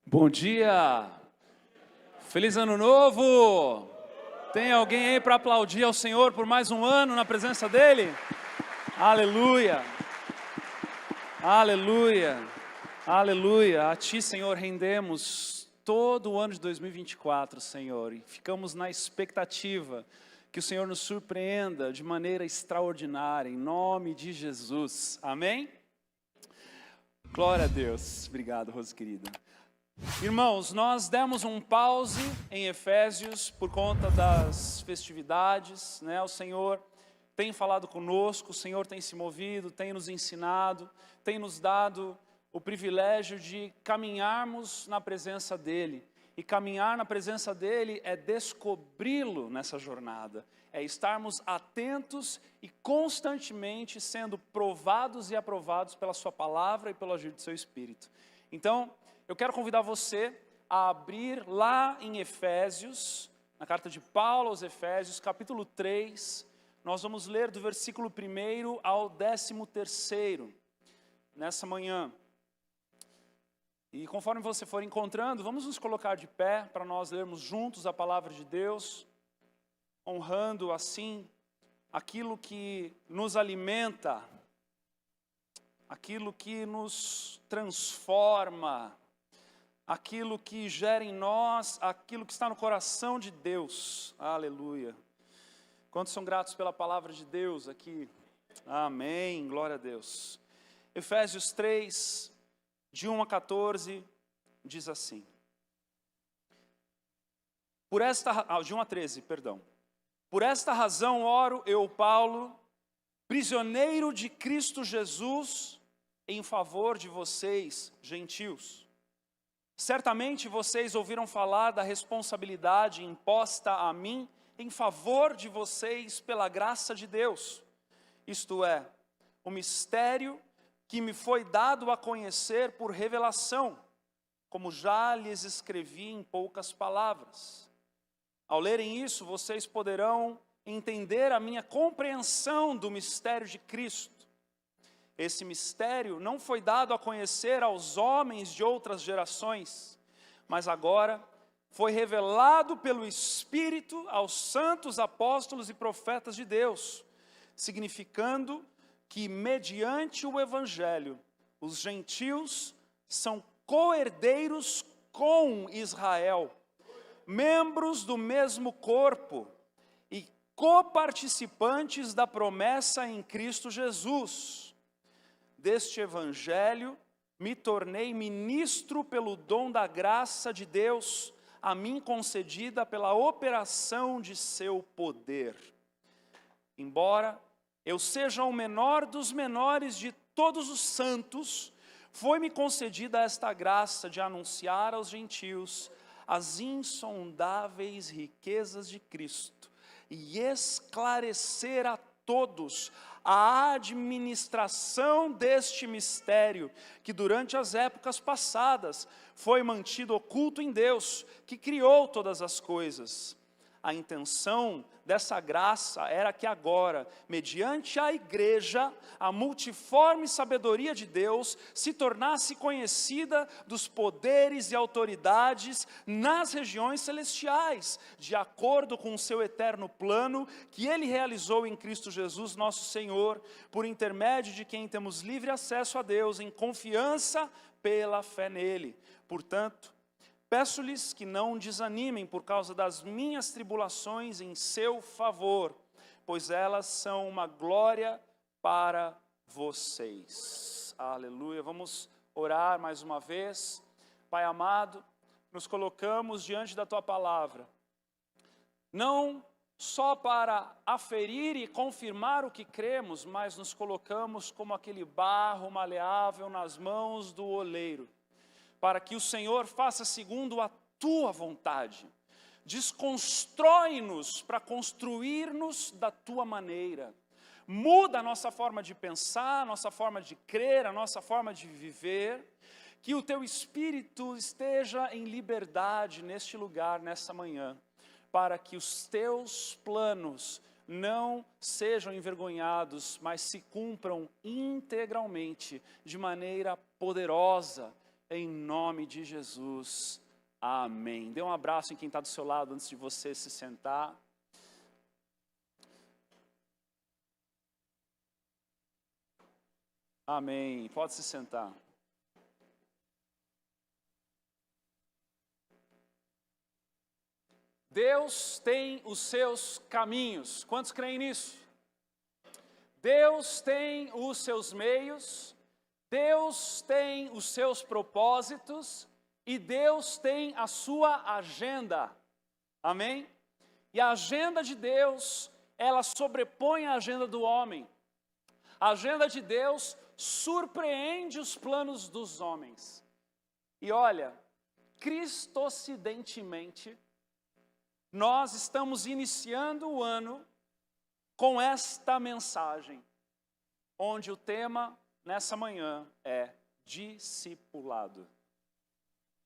Bom dia! Feliz Ano Novo! Tem alguém aí para aplaudir ao Senhor por mais um ano na presença dEle? Aleluia! Aleluia! Aleluia! A Ti, Senhor, rendemos todo o ano de 2024, Senhor, e ficamos na expectativa que o Senhor nos surpreenda de maneira extraordinária, em nome de Jesus. Amém? Glória a Deus. Obrigado, Rose querida. Irmãos, nós demos um pause em Efésios por conta das festividades, né? O Senhor tem falado conosco, o Senhor tem se movido, tem nos ensinado, tem nos dado o privilégio de caminharmos na presença dEle. E caminhar na presença dEle é descobri-lo nessa jornada, é estarmos atentos e constantemente sendo provados e aprovados pela sua palavra e pelo agir do seu Espírito. Então, eu quero convidar você a abrir lá em Efésios, na carta de Paulo aos Efésios, capítulo 3, nós vamos ler do versículo 1 ao 13º, nessa manhã. E conforme você for encontrando, vamos nos colocar de pé para nós lermos juntos a palavra de Deus, honrando assim aquilo que nos alimenta, aquilo que nos transforma, aquilo que gera em nós, aquilo que está no coração de Deus. Aleluia. Quantos são gratos pela palavra de Deus aqui? Amém, glória a Deus. Efésios 3, de 1 a 14, diz assim. De 1 a 13, perdão. Por esta razão oro eu, Paulo, prisioneiro de Cristo Jesus, em favor de vocês, gentios. Certamente vocês ouviram falar da responsabilidade imposta a mim em favor de vocês pela graça de Deus. Isto é, o mistério que me foi dado a conhecer por revelação, como já lhes escrevi em poucas palavras. Ao lerem isso, vocês poderão entender a minha compreensão do mistério de Cristo. Esse mistério não foi dado a conhecer aos homens de outras gerações, mas agora foi revelado pelo Espírito aos santos apóstolos e profetas de Deus, significando que, mediante o Evangelho, os gentios são co-herdeiros com Israel, membros do mesmo corpo e coparticipantes da promessa em Cristo Jesus. Deste Evangelho, me tornei ministro pelo dom da graça de Deus, a mim concedida pela operação de seu poder. Embora eu seja o menor dos menores de todos os santos, foi-me concedida esta graça de anunciar aos gentios as insondáveis riquezas de Cristo e esclarecer a todos a administração deste mistério, que durante as épocas passadas foi mantido oculto em Deus, que criou todas as coisas. A intenção dessa graça era que agora, mediante a igreja, a multiforme sabedoria de Deus se tornasse conhecida dos poderes e autoridades nas regiões celestiais, de acordo com o seu eterno plano que Ele realizou em Cristo Jesus, nosso Senhor, por intermédio de quem temos livre acesso a Deus em confiança pela fé nele. Portanto, peço-lhes que não desanimem por causa das minhas tribulações em seu favor, pois elas são uma glória para vocês. Aleluia. Vamos orar mais uma vez. Pai amado, nos colocamos diante da Tua palavra, não só para aferir e confirmar o que cremos, mas nos colocamos como aquele barro maleável nas mãos do oleiro, para que o Senhor faça segundo a Tua vontade. Desconstrói-nos para construir-nos da Tua maneira. Muda a nossa forma de pensar, a nossa forma de crer, a nossa forma de viver. Que o Teu Espírito esteja em liberdade neste lugar, nessa manhã, para que os Teus planos não sejam envergonhados, mas se cumpram integralmente, de maneira poderosa, em nome de Jesus. Amém. Dê um abraço em quem está do seu lado antes de você se sentar. Amém. Pode se sentar. Deus tem os seus caminhos. Quantos creem nisso? Deus tem os seus meios, Deus tem os seus propósitos e Deus tem a sua agenda. Amém? E a agenda de Deus, ela sobrepõe a agenda do homem. A agenda de Deus surpreende os planos dos homens. E olha, cristocidentemente, nós estamos iniciando o ano com esta mensagem, onde o tema nessa manhã é discipulado.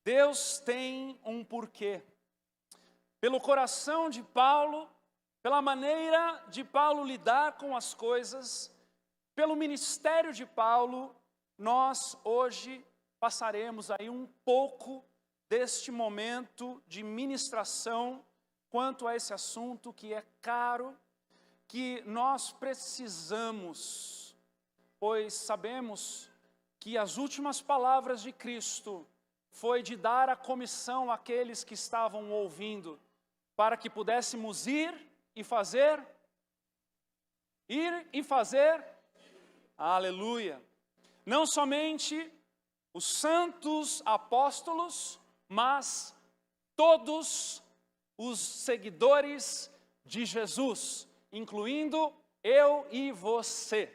Deus tem um porquê. Pelo coração de Paulo, pela maneira de Paulo lidar com as coisas, pelo ministério de Paulo, nós hoje passaremos aí um pouco deste momento de ministração quanto a esse assunto que é caro, que nós precisamos, pois sabemos que as últimas palavras de Cristo foi de dar a comissão àqueles que estavam ouvindo, para que pudéssemos ir e fazer, aleluia, não somente os santos apóstolos, mas todos os seguidores de Jesus, incluindo eu e você.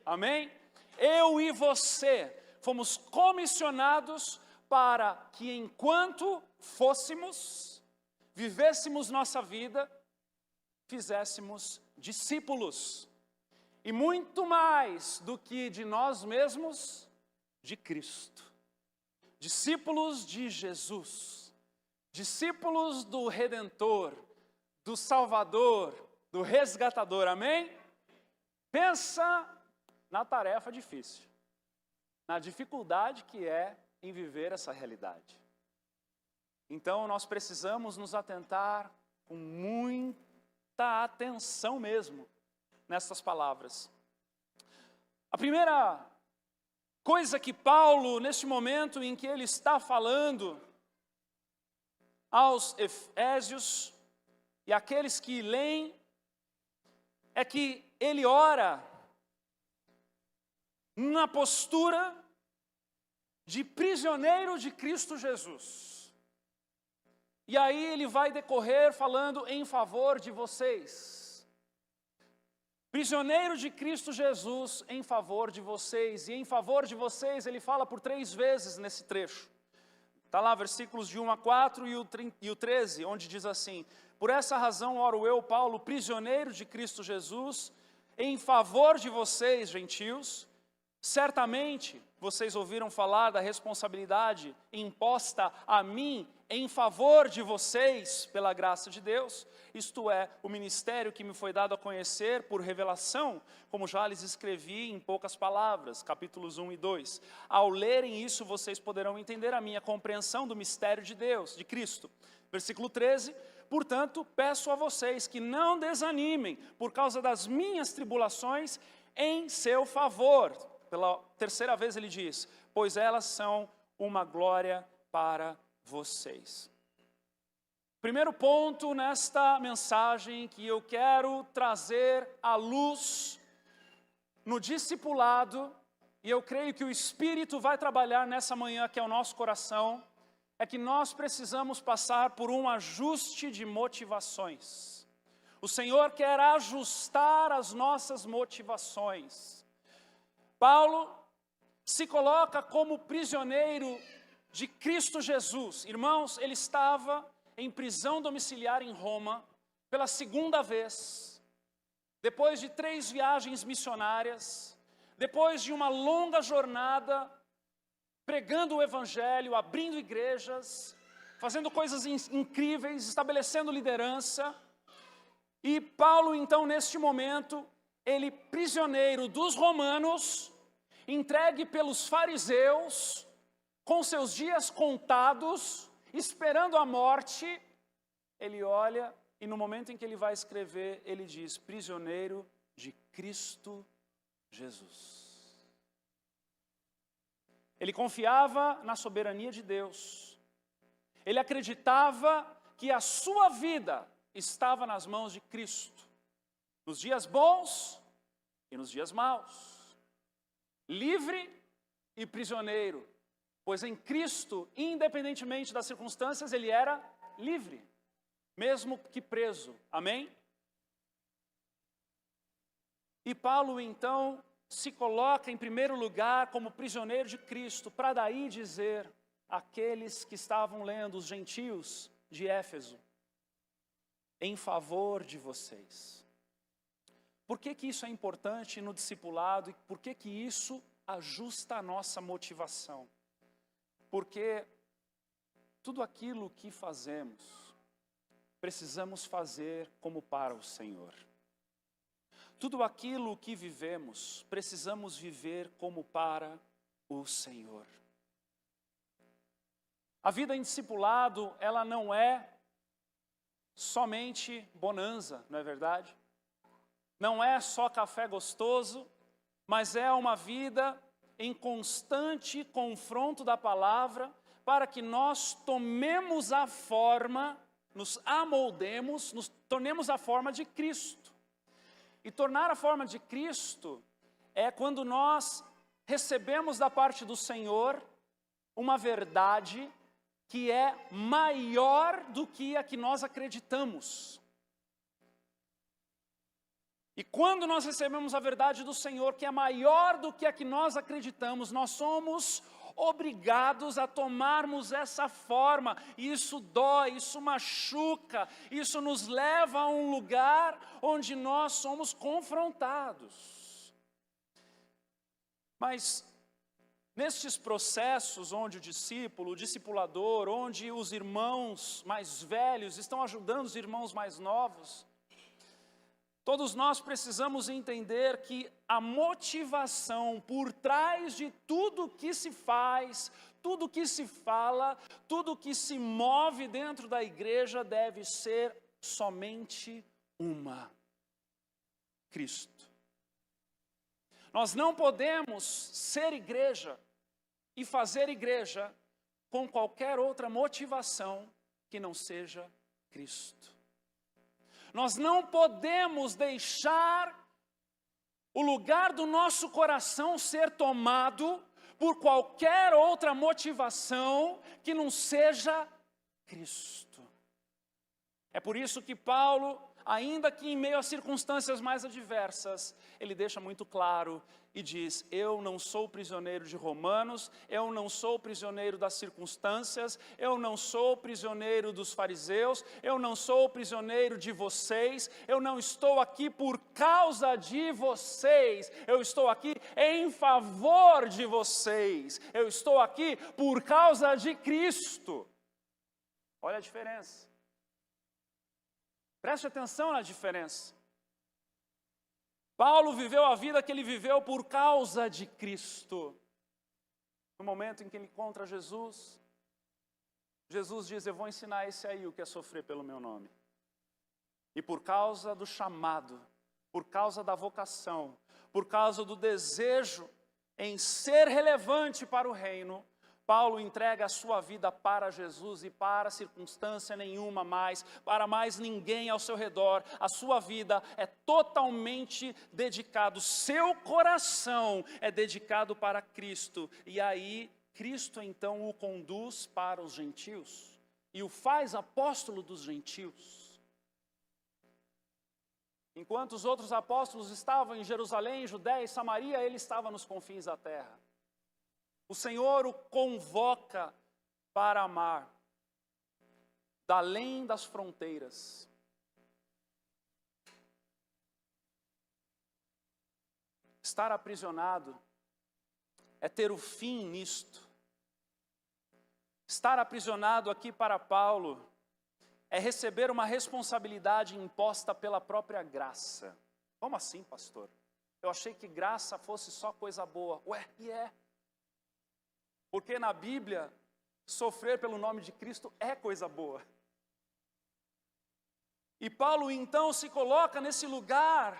Amém? Eu e você fomos comissionados para que enquanto vivêssemos nossa vida, fizéssemos discípulos. E muito mais do que de nós mesmos, de Cristo. Discípulos de Jesus. Discípulos do Redentor, do Salvador, do Resgatador, amém? Pensa na tarefa difícil, na dificuldade que é em viver essa realidade. Então nós precisamos nos atentar com muita atenção mesmo nessas palavras. A primeira coisa que Paulo, neste momento em que ele está falando aos Efésios e aqueles que leem, é que ele ora na postura de prisioneiro de Cristo Jesus. E aí ele vai decorrer falando em favor de vocês. Prisioneiro de Cristo Jesus em favor de vocês. E em favor de vocês ele fala por 3 vezes nesse trecho. Está lá versículos de 1 a 4 e o 13, onde diz assim: por essa razão oro eu, Paulo, prisioneiro de Cristo Jesus, em favor de vocês, gentios. Certamente vocês ouviram falar da responsabilidade imposta a mim em favor de vocês pela graça de Deus. Isto é, o ministério que me foi dado a conhecer por revelação, como já lhes escrevi em poucas palavras, capítulos 1 e 2. Ao lerem isso, vocês poderão entender a minha compreensão do mistério de Deus, de Cristo. Versículo 13, portanto, peço a vocês que não desanimem por causa das minhas tribulações em seu favor. Pela 3ª vez ele diz, pois elas são uma glória para vocês. Primeiro ponto nesta mensagem que eu quero trazer à luz no discipulado, e eu creio que o Espírito vai trabalhar nessa manhã que é o nosso coração, é que nós precisamos passar por um ajuste de motivações. O Senhor quer ajustar as nossas motivações. Paulo se coloca como prisioneiro de Cristo Jesus. Irmãos, ele estava em prisão domiciliar em Roma pela 2ª vez, depois de 3 viagens missionárias, depois de uma longa jornada, pregando o Evangelho, abrindo igrejas, fazendo coisas incríveis, estabelecendo liderança. E Paulo, então, neste momento, ele prisioneiro dos romanos, entregue pelos fariseus, com seus dias contados, esperando a morte, ele olha e no momento em que ele vai escrever, ele diz: prisioneiro de Cristo Jesus. Ele confiava na soberania de Deus. Ele acreditava que a sua vida estava nas mãos de Cristo, nos dias bons e nos dias maus, livre e prisioneiro, pois em Cristo, independentemente das circunstâncias, ele era livre, mesmo que preso. Amém? E Paulo então se coloca em primeiro lugar como prisioneiro de Cristo, para daí dizer àqueles que estavam lendo, os gentios de Éfeso: em favor de vocês. Por que que isso é importante no discipulado e por que que isso ajusta a nossa motivação? Porque tudo aquilo que fazemos, precisamos fazer como para o Senhor. Tudo aquilo que vivemos, precisamos viver como para o Senhor. A vida em discipulado, ela não é somente bonança, não é verdade? Não é só café gostoso, mas é uma vida em constante confronto da palavra, para que nós tomemos a forma, nos amoldemos, nos tornemos a forma de Cristo. E tornar a forma de Cristo é quando nós recebemos da parte do Senhor uma verdade que é maior do que a que nós acreditamos. E quando nós recebemos a verdade do Senhor, que é maior do que a que nós acreditamos, nós somos obrigados a tomarmos essa forma. E isso dói, isso machuca, isso nos leva a um lugar onde nós somos confrontados. Mas nestes processos onde o discípulo, o discipulador, onde os irmãos mais velhos estão ajudando os irmãos mais novos, todos nós precisamos entender que a motivação por trás de tudo que se faz, tudo que se fala, tudo que se move dentro da igreja deve ser somente uma: Cristo. Nós não podemos ser igreja e fazer igreja com qualquer outra motivação que não seja Cristo. Nós não podemos deixar o lugar do nosso coração ser tomado por qualquer outra motivação que não seja Cristo. É por isso que Paulo, ainda que em meio a circunstâncias mais adversas, ele deixa muito claro e diz: eu não sou prisioneiro de Romanos, eu não sou prisioneiro das circunstâncias, eu não sou prisioneiro dos fariseus, eu não sou prisioneiro de vocês, eu não estou aqui por causa de vocês, eu estou aqui em favor de vocês, eu estou aqui por causa de Cristo. Olha a diferença. Preste atenção na diferença. Paulo viveu a vida que ele viveu por causa de Cristo. No momento em que ele encontra Jesus, Jesus diz: eu vou ensinar esse aí o que é sofrer pelo meu nome. E por causa do chamado, por causa da vocação, por causa do desejo em ser relevante para o reino, Paulo entrega a sua vida para Jesus e para circunstância nenhuma mais, para mais ninguém ao seu redor. A sua vida é totalmente dedicada, o seu coração é dedicado para Cristo. E aí, Cristo então o conduz para os gentios e o faz apóstolo dos gentios. Enquanto os outros apóstolos estavam em Jerusalém, Judéia e Samaria, ele estava nos confins da terra. O Senhor o convoca para amar, da além das fronteiras. Estar aprisionado é ter o fim nisto. Estar aprisionado aqui para Paulo é receber uma responsabilidade imposta pela própria graça. Como assim, pastor? Eu achei que graça fosse só coisa boa. Ué, e é. Porque na Bíblia, sofrer pelo nome de Cristo é coisa boa. E Paulo então se coloca nesse lugar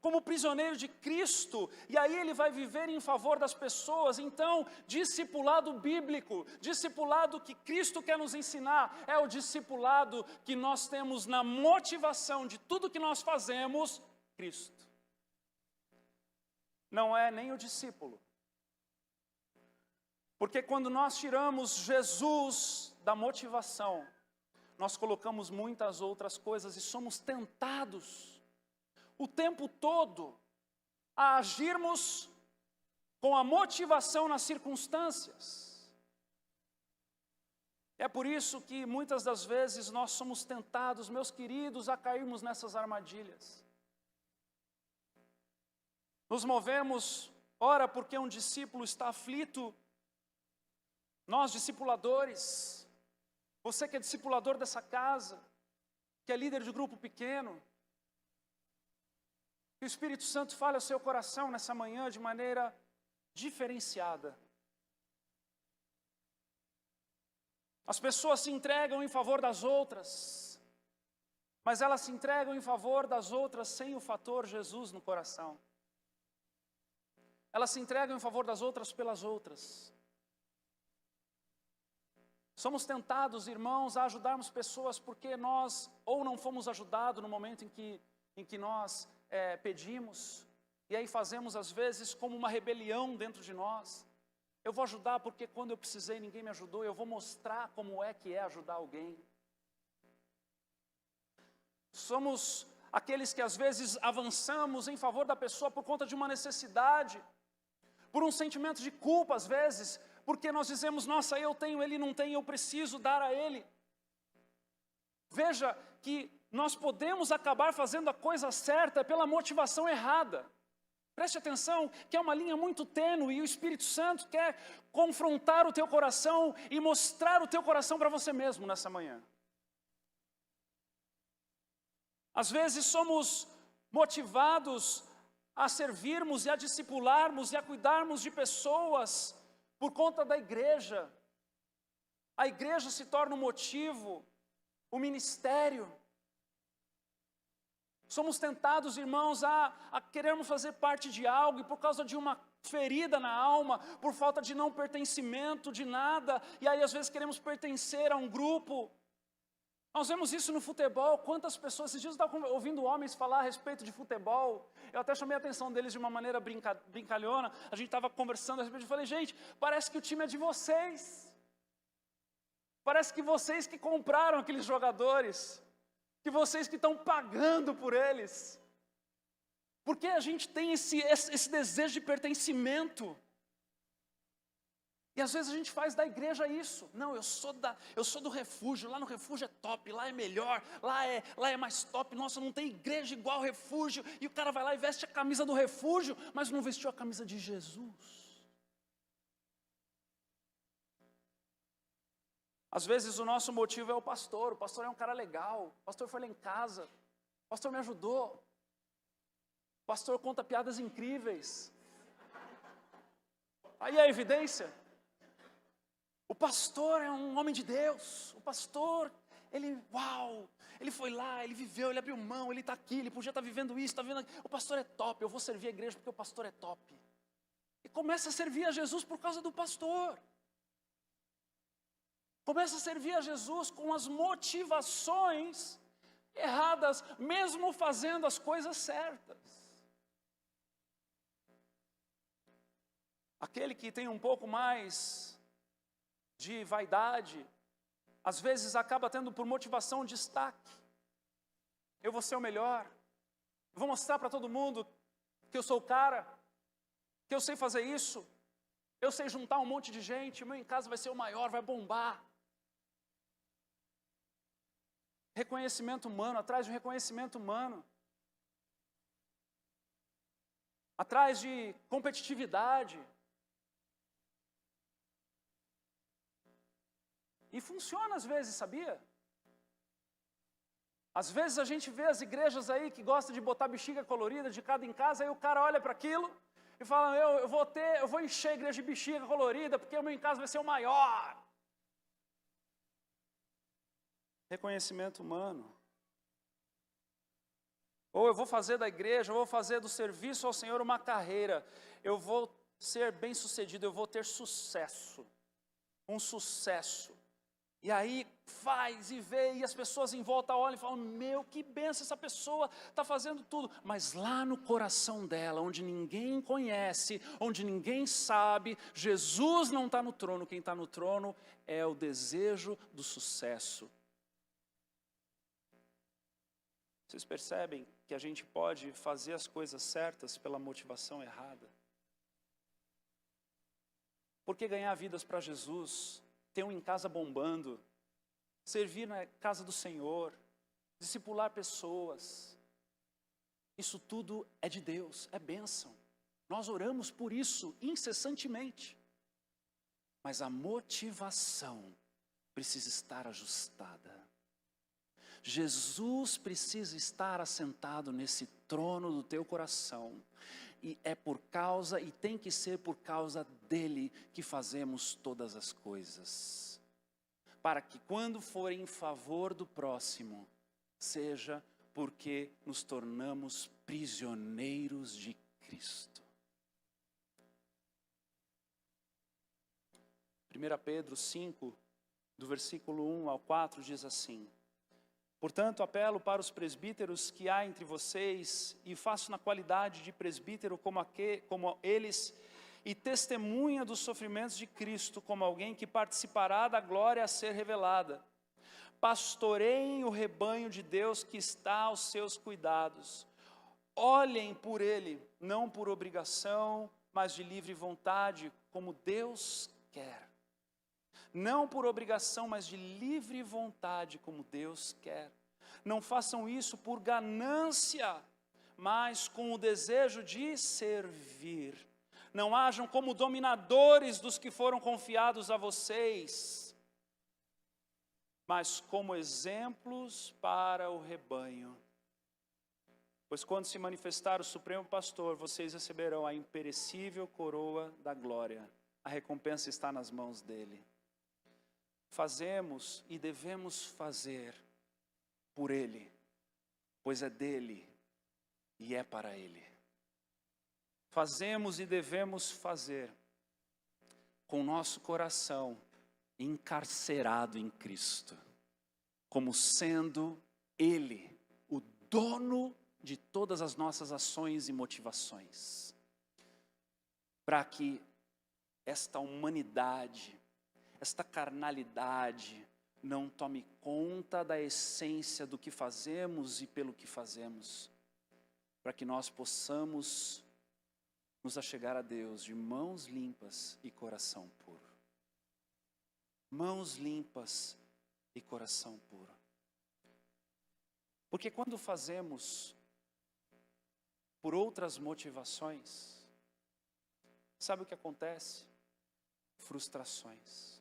como prisioneiro de Cristo, e aí ele vai viver em favor das pessoas. Então, discipulado bíblico, discipulado que Cristo quer nos ensinar, é o discipulado que nós temos na motivação de tudo que nós fazemos, Cristo. Não é nem o discípulo. Porque quando nós tiramos Jesus da motivação, nós colocamos muitas outras coisas e somos tentados o tempo todo a agirmos com a motivação nas circunstâncias. É por isso que muitas das vezes nós somos tentados, meus queridos, a cairmos nessas armadilhas. Nos movemos, ora, porque um discípulo está aflito. Nós, discipuladores, você que é discipulador dessa casa, que é líder de grupo pequeno, que o Espírito Santo fale ao seu coração nessa manhã de maneira diferenciada. As pessoas se entregam em favor das outras, mas elas se entregam em favor das outras sem o fator Jesus no coração. Elas se entregam em favor das outras pelas outras. Somos tentados, irmãos, a ajudarmos pessoas porque nós ou não fomos ajudados no momento em que nós pedimos, e aí fazemos às vezes como uma rebelião dentro de nós. Eu vou ajudar porque quando eu precisei ninguém me ajudou, eu vou mostrar como é que é ajudar alguém. Somos aqueles que às vezes avançamos em favor da pessoa por conta de uma necessidade, por um sentimento de culpa às vezes, porque nós dizemos, nossa, eu tenho, ele não tem, eu preciso dar a ele. Veja que nós podemos acabar fazendo a coisa certa pela motivação errada. Preste atenção que é uma linha muito tênue e o Espírito Santo quer confrontar o teu coração e mostrar o teu coração para você mesmo nessa manhã. Às vezes somos motivados a servirmos e a discipularmos e a cuidarmos de pessoas por conta da igreja. A igreja se torna um motivo, o ministério. Somos tentados, irmãos, a querermos fazer parte de algo e por causa de uma ferida na alma, por falta de não pertencimento de nada, e aí às vezes queremos pertencer a um grupo. Nós vemos isso no futebol, quantas pessoas, esses dias eu estava ouvindo homens falar a respeito de futebol, eu até chamei a atenção deles de uma maneira brincalhona, a gente estava conversando a respeito, eu falei, gente, parece que o time é de vocês, parece que vocês que compraram aqueles jogadores, que vocês que estão pagando por eles, porque a gente tem esse desejo de pertencimento, e às vezes a gente faz da igreja isso. Não, eu sou do refúgio, lá no refúgio é top, lá é melhor, lá é mais top. Nossa, não tem igreja igual ao refúgio. E o cara vai lá e veste a camisa do refúgio, mas não vestiu a camisa de Jesus. Às vezes o nosso motivo é o pastor é um cara legal, o pastor foi lá em casa, o pastor me ajudou, o pastor conta piadas incríveis. Aí a evidência. O pastor é um homem de Deus, o pastor, ele foi lá, ele viveu, ele abriu mão, ele está aqui, ele podia estar vivendo isso, está vivendo aqui. O pastor é top, eu vou servir a igreja porque o pastor é top. E começa a servir a Jesus por causa do pastor. Começa a servir a Jesus com as motivações erradas, mesmo fazendo as coisas certas. Aquele que tem um pouco mais de vaidade, às vezes acaba tendo por motivação um destaque. Eu vou ser o melhor, eu vou mostrar para todo mundo que eu sou o cara, que eu sei fazer isso, eu sei juntar um monte de gente, o meu em casa vai ser o maior, vai bombar. Reconhecimento humano, atrás de um reconhecimento humano, atrás de competitividade. E funciona às vezes, sabia? Às vezes a gente vê as igrejas aí que gostam de botar bexiga colorida de cada em casa, aí o cara olha para aquilo E falam, eu vou encher a igreja de bexiga colorida, porque o meu em casa vai ser o maior. Reconhecimento humano. Ou eu vou fazer da igreja, eu vou fazer do serviço ao Senhor uma carreira. Eu vou ser bem sucedido, eu vou ter sucesso. Um sucesso. E aí faz e vê, e as pessoas em volta olham e falam, meu, que benção, essa pessoa está fazendo tudo. Mas lá no coração dela, onde ninguém conhece, onde ninguém sabe, Jesus não está no trono, quem está no trono é o desejo do sucesso. Vocês percebem que a gente pode fazer as coisas certas pela motivação errada? Porque ganhar vidas para Jesus, ter um em casa bombando, servir na casa do Senhor, discipular pessoas, isso tudo é de Deus, é bênção. Nós oramos por isso incessantemente. Mas a motivação precisa estar ajustada. Jesus precisa estar assentado nesse trono do teu coração. E é por causa, e tem que ser por causa dele que fazemos todas as coisas. Para que quando for em favor do próximo, seja porque nos tornamos prisioneiros de Cristo. 1 Pedro 5, do versículo 1 ao 4, diz assim: portanto, apelo para os presbíteros que há entre vocês, e faço na qualidade de presbítero como eles, e testemunha dos sofrimentos de Cristo, como alguém que participará da glória a ser revelada. Pastoreiem o rebanho de Deus que está aos seus cuidados. Olhem por ele, não por obrigação, mas de livre vontade, como Deus quer. Não por obrigação, mas de livre vontade, como Deus quer. Não façam isso por ganância, mas com o desejo de servir. Não hajam como dominadores dos que foram confiados a vocês, mas como exemplos para o rebanho. Pois quando se manifestar o Supremo Pastor, vocês receberão a imperecível coroa da glória. A recompensa está nas mãos dele. Fazemos e devemos fazer por ele, pois é dele e é para ele. Fazemos e devemos fazer com nosso coração encarcerado em Cristo, como sendo ele o dono de todas as nossas ações e motivações, para que esta humanidade, esta carnalidade não tome conta da essência do que fazemos e pelo que fazemos, para que nós possamos nos achegar a Deus de mãos limpas e coração puro. Mãos limpas e coração puro. Porque quando fazemos por outras motivações, sabe o que acontece? Frustrações.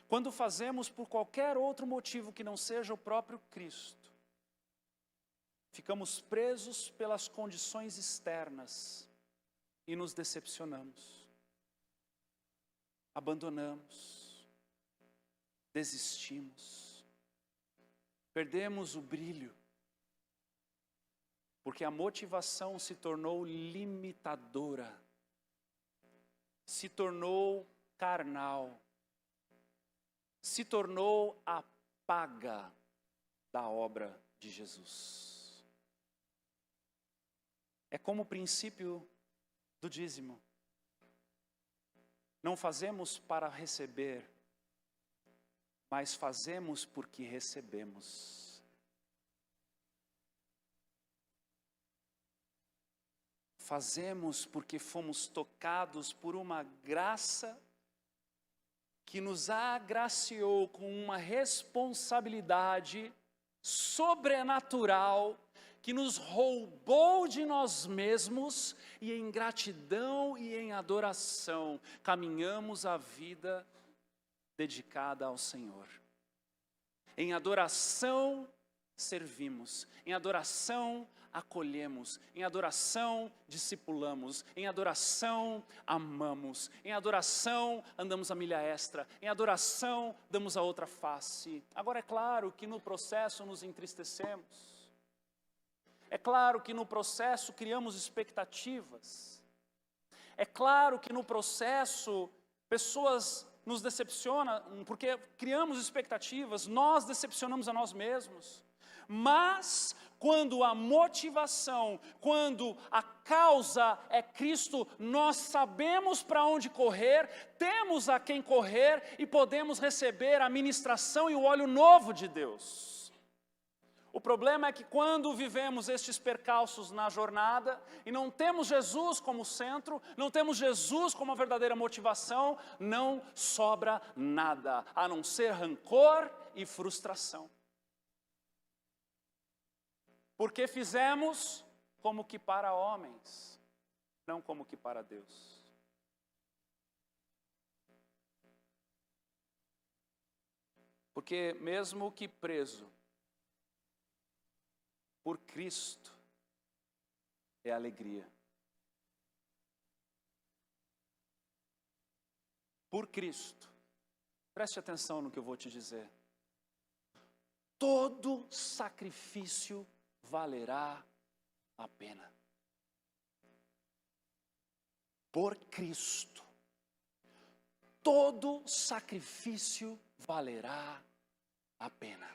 Quando fazemos por qualquer outro motivo que não seja o próprio Cristo, ficamos presos pelas condições externas e nos decepcionamos, abandonamos, desistimos, perdemos o brilho, porque a motivação se tornou limitadora, se tornou carnal, se tornou a paga da obra de Jesus. É como o princípio do dízimo. Não fazemos para receber, mas fazemos porque recebemos. Fazemos porque fomos tocados por uma graça que nos agraciou com uma responsabilidade sobrenatural, que nos roubou de nós mesmos, e em gratidão e em adoração caminhamos a vida dedicada ao Senhor. Em adoração servimos, em adoração acolhemos, em adoração discipulamos, em adoração amamos, em adoração andamos a milha extra, em adoração damos a outra face. Agora é claro que no processo nos entristecemos, é claro que no processo criamos expectativas, é claro que no processo pessoas nos decepcionam porque criamos expectativas, nós decepcionamos a nós mesmos. Mas quando a motivação, quando a causa é Cristo, nós sabemos para onde correr, temos a quem correr e podemos receber a ministração e o óleo novo de Deus. O problema é que quando vivemos estes percalços na jornada e não temos Jesus como centro, não temos Jesus como a verdadeira motivação, não sobra nada, a não ser rancor e frustração. Porque fizemos como que para homens, não como que para Deus. Porque mesmo que preso por Cristo, é alegria. Por Cristo, preste atenção no que eu vou te dizer. Todo sacrifício valerá a pena. Por Cristo, todo sacrifício valerá a pena.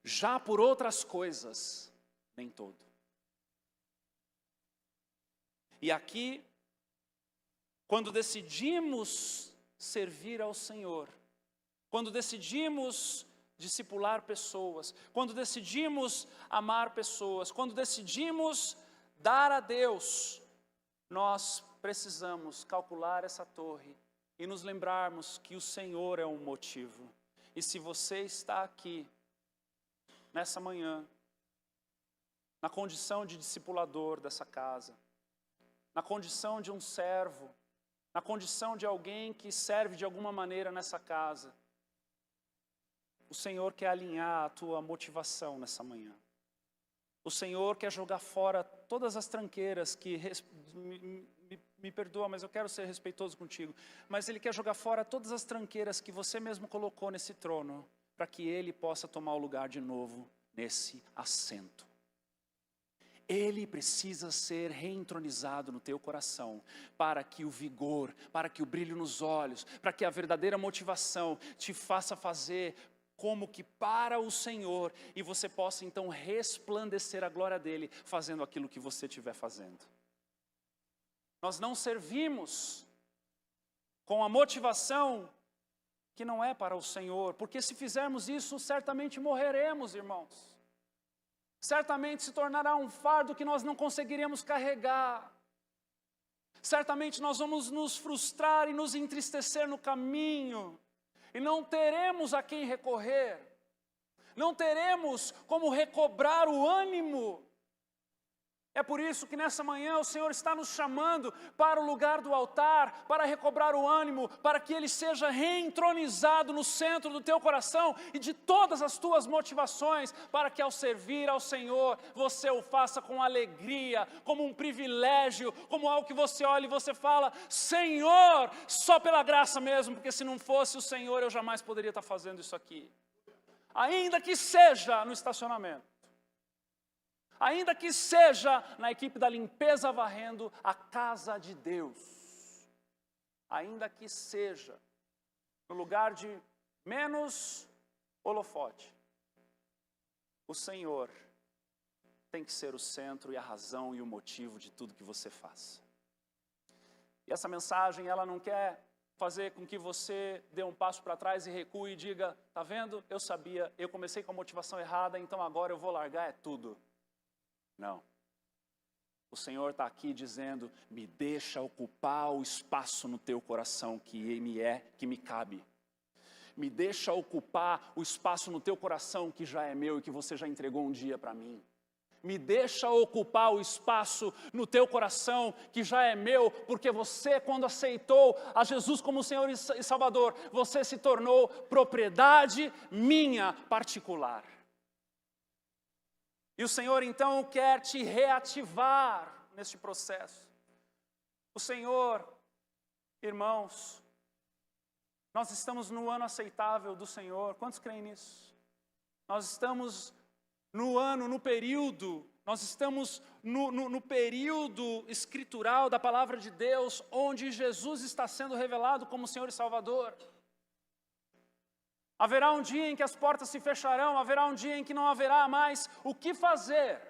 Já por outras coisas, nem todo. E aqui, quando decidimos servir ao Senhor, quando decidimos discipular pessoas, quando decidimos amar pessoas, quando decidimos dar a Deus, nós precisamos calcular essa torre e nos lembrarmos que o Senhor é um motivo. E se você está aqui, nessa manhã, na condição de discipulador dessa casa, na condição de um servo, na condição de alguém que serve de alguma maneira nessa casa, o Senhor quer alinhar a tua motivação nessa manhã. O Senhor quer jogar fora todas as tranqueiras que... Me perdoa, mas eu quero ser respeitoso contigo. Mas Ele quer jogar fora todas as tranqueiras que você mesmo colocou nesse trono, para que Ele possa tomar o lugar de novo nesse assento. Ele precisa ser reentronizado no teu coração, para que o vigor, para que o brilho nos olhos, para que a verdadeira motivação te faça fazer como que para o Senhor, e você possa então resplandecer a glória dEle, fazendo aquilo que você estiver fazendo. Nós não servimos com a motivação que não é para o Senhor, porque se fizermos isso, certamente morreremos, irmãos. Certamente se tornará um fardo que nós não conseguiremos carregar. Certamente nós vamos nos frustrar e nos entristecer no caminho. E não teremos a quem recorrer, não teremos como recobrar o ânimo. É por isso que nessa manhã o Senhor está nos chamando para o lugar do altar, para recobrar o ânimo, para que Ele seja reentronizado no centro do teu coração e de todas as tuas motivações, para que ao servir ao Senhor, você o faça com alegria, como um privilégio, como algo que você olha e você fala, Senhor, só pela graça mesmo, porque se não fosse o Senhor eu jamais poderia estar fazendo isso aqui. Ainda que seja no estacionamento. Ainda que seja na equipe da limpeza varrendo a casa de Deus. Ainda que seja no lugar de menos holofote. O Senhor tem que ser o centro e a razão e o motivo de tudo que você faz. E essa mensagem, ela não quer fazer com que você dê um passo para trás e recue e diga, tá vendo? Eu sabia, eu comecei com a motivação errada, então agora eu vou largar tudo. Não. O Senhor está aqui dizendo, me deixa ocupar o espaço no teu coração que me cabe. Me deixa ocupar o espaço no teu coração que já é meu e que você já entregou um dia para mim. me deixa ocupar o espaço no teu coração, que já é meu, porque você, quando aceitou a Jesus como Senhor e Salvador, você se tornou propriedade minha particular. E o Senhor então quer te reativar neste processo. O Senhor, irmãos, nós estamos no ano aceitável do Senhor. Quantos creem nisso? Nós estamos no período, nós estamos no período escritural da palavra de Deus, onde Jesus está sendo revelado como Senhor e Salvador. Haverá um dia em que as portas se fecharão, haverá um dia em que não haverá mais o que fazer,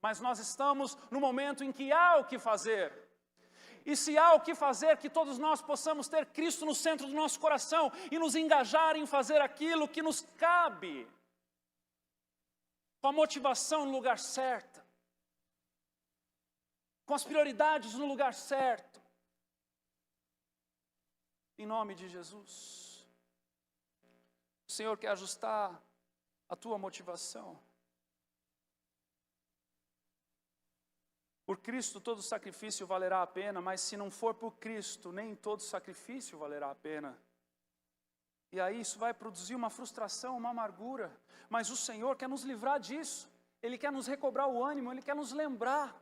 mas nós estamos no momento em que há o que fazer. E se há o que fazer, que todos nós possamos ter Cristo no centro do nosso coração e nos engajar em fazer aquilo que nos cabe, com a motivação no lugar certo, com as prioridades no lugar certo, em nome de Jesus. O Senhor quer ajustar a tua motivação. Por Cristo todo sacrifício valerá a pena, mas se não for por Cristo, nem todo sacrifício valerá a pena. E aí isso vai produzir uma frustração, uma amargura. Mas o Senhor quer nos livrar disso. Ele quer nos recobrar o ânimo, Ele quer nos lembrar.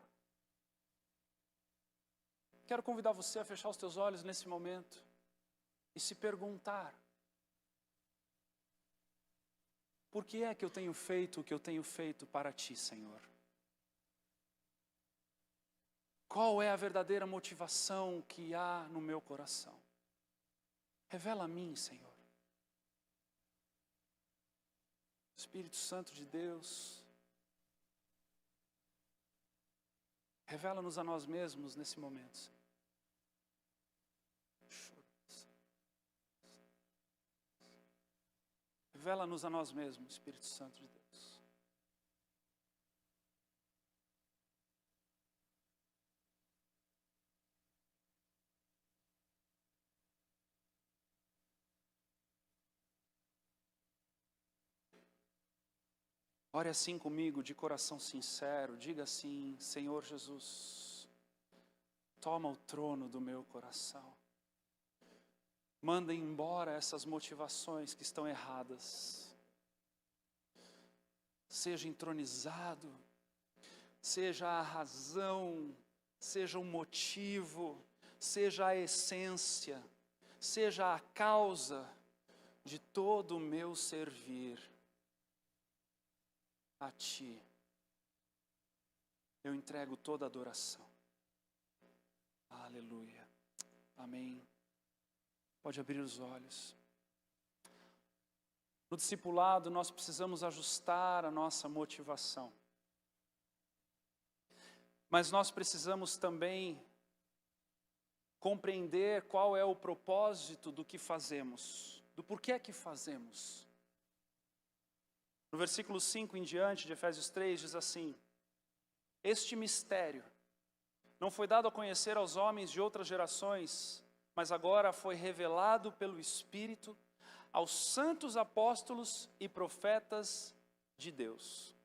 Quero convidar você a fechar os teus olhos nesse momento e se perguntar: por que é que eu tenho feito o que eu tenho feito para Ti, Senhor? Qual é a verdadeira motivação que há no meu coração? Revela a mim, Senhor. Espírito Santo de Deus, revela-nos a nós mesmos nesse momento, Senhor. Revela-nos a nós mesmos, Espírito Santo de Deus. Ore assim comigo, de coração sincero, diga assim: Senhor Jesus, toma o trono do meu coração. Manda embora essas motivações que estão erradas. Seja entronizado, seja a razão, seja o motivo, seja a essência, seja a causa de todo o meu servir a Ti. Eu entrego toda a adoração. Aleluia. Amém. Pode abrir os olhos. No discipulado, nós precisamos ajustar a nossa motivação. Mas nós precisamos também compreender qual é o propósito do que fazemos, do porquê que fazemos. No versículo 5 em diante de Efésios 3 diz assim: este mistério não foi dado a conhecer aos homens de outras gerações, mas agora foi revelado pelo Espírito aos santos apóstolos e profetas de Deus.